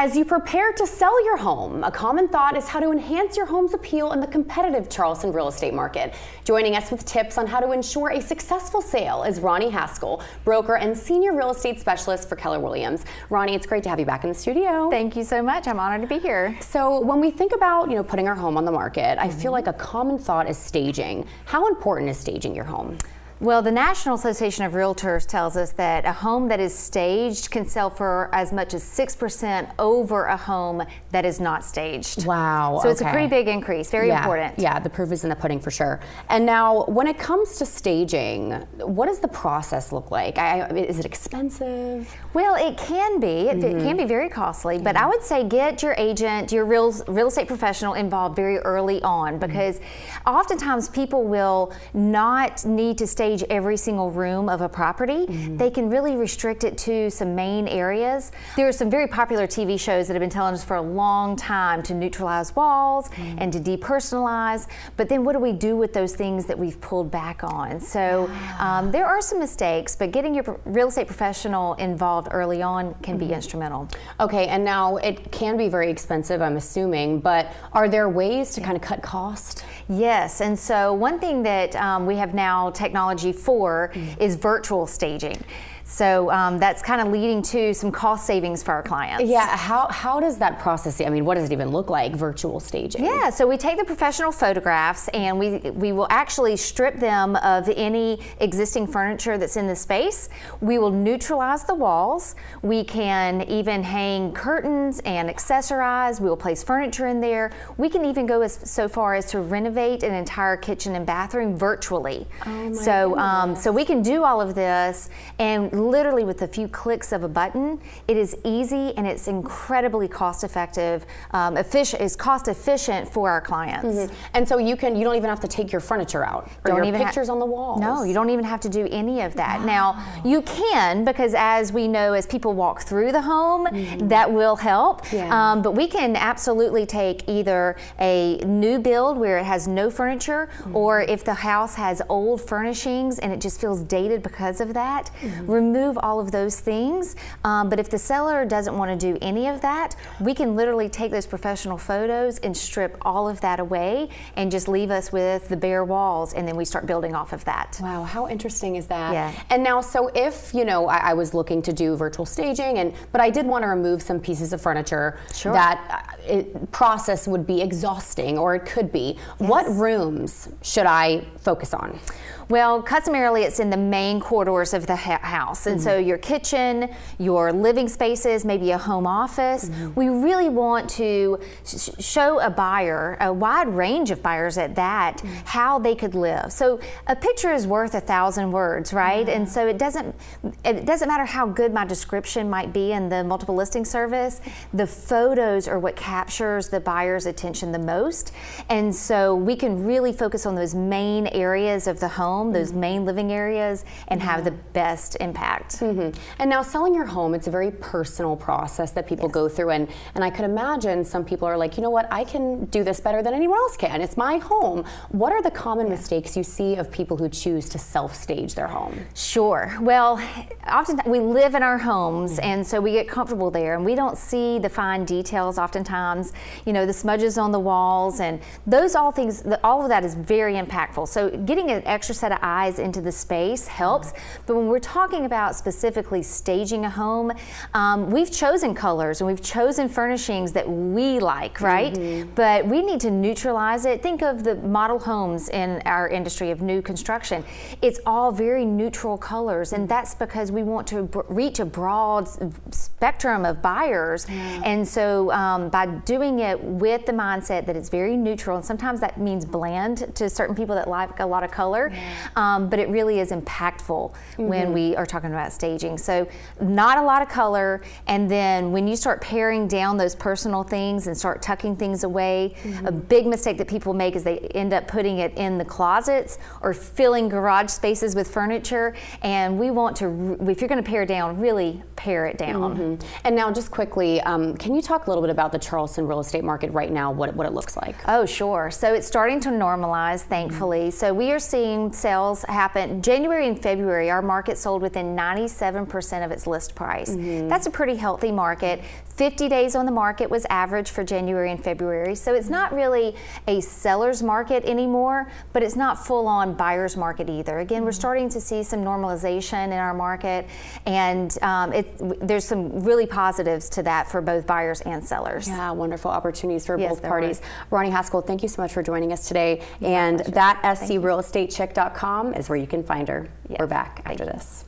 As you prepare to sell your home, a common thought is how to enhance your home's appeal in the competitive Charleston real estate market. Joining us with tips on how to ensure a successful sale is Roni Haskell, broker and senior real estate specialist for Keller Williams. Roni, it's great to have you back in the studio. Thank you so much. I'm honored to be here. So when we think about, putting our home on the market, I feel like a common thought is staging. How important is staging your home? Well, the National Association of Realtors tells us that a home that is staged can sell for as much as 6% over a home that is not staged. Wow. So it's a pretty big increase, very important. Yeah, the proof is in the pudding for sure. And now, when it comes to staging, what does the process look like? Is it expensive? Well, it can be. It can be very costly, but I would say get your agent, your real estate professional involved very early on, because oftentimes people will not need to stage every single room of a property. They can really restrict it to some main areas. There are some very popular TV shows that have been telling us for a long time to neutralize walls and to depersonalize, but then what do we do with those things that we've pulled back on? So there are some mistakes, but getting your real estate professional involved early on can be instrumental. Okay, and now it can be very expensive, I'm assuming, but are there ways to kind of cut cost? Yes, and so one thing that we have now technology for is virtual staging. So that's kind of leading to some cost savings for our clients. Yeah, how does that process, what does it even look like, virtual staging? Yeah, so we take the professional photographs and we will actually strip them of any existing furniture that's in the space. We will neutralize the walls. We can even hang curtains and accessorize. We will place furniture in there. We can even go so far as to renovate an entire kitchen and bathroom virtually. Oh my so we can do all of this, and literally with a few clicks of a button. It is easy and it's incredibly cost effective. It's cost efficient for our clients. And so you don't even have to take your furniture out or your pictures on the walls. No, you don't even have to do any of that. Now you can, because as we know, as people walk through the home, that will help. But we can absolutely take either a new build where it has no furniture, or if the house has old furnishings and it just feels dated because of that, remove all of those things. But if the seller doesn't want to do any of that, we can literally take those professional photos and strip all of that away and just leave us with the bare walls, and then we start building off of that. Wow, how interesting is that? Yeah. And now, so if, I was looking to do virtual staging, but I did want to remove some pieces of furniture, that process would be exhausting, or it could be. Yes. What rooms should I focus on? Well, customarily it's in the main corridors of the house. And so your kitchen, your living spaces, maybe a home office. We really want to show a buyer, a wide range of buyers at that, how they could live. So a picture is worth 1,000 words, right? And so it doesn't matter how good my description might be in the multiple listing service. The photos are what captures the buyer's attention the most. And so we can really focus on those main areas of the home, those main living areas, and have the best impact. And now, selling your home, it's a very personal process that people go through, and I could imagine some people are like, you know what, I can do this better than anyone else can. It's my home. What are the common mistakes you see of people who choose to self-stage their home? Sure. Well, oftentimes we live in our homes, and so we get comfortable there, and we don't see the fine details oftentimes, the smudges on the walls, and all of that is very impactful. So getting an extra set of eyes into the space helps, but when we're talking about specifically staging a home, we've chosen colors and we've chosen furnishings that we like, right? But we need to neutralize it. Think of the model homes in our industry of new construction. It's all very neutral colors, and that's because we want to reach a broad spectrum of buyers. And so by doing it with the mindset that it's very neutral, and sometimes that means bland to certain people that like a lot of color, but it really is impactful when we are talking about staging. So not a lot of color, and then when you start paring down those personal things and start tucking things away, a big mistake that people make is they end up putting it in the closets or filling garage spaces with furniture, and we want to, if you're going to pare down, really pare it down. And now, just quickly, can you talk a little bit about the Charleston real estate market right now, what it looks like? Oh, sure. So it's starting to normalize, thankfully. So we are seeing sales happen. January and February, our market sold within 97% of its list price. That's a pretty healthy market. 50 days on the market was average for January and February. So it's not really a seller's market anymore, but it's not full-on buyer's market either. Again, we're starting to see some normalization in our market, and there's some really positives to that for both buyers and sellers. Yeah, wonderful opportunities for Yes, both there parties. Roni Haskell, thank you so much for joining us today. And thatscrealestatechick.com is where you can find her. Yes, We're back after this.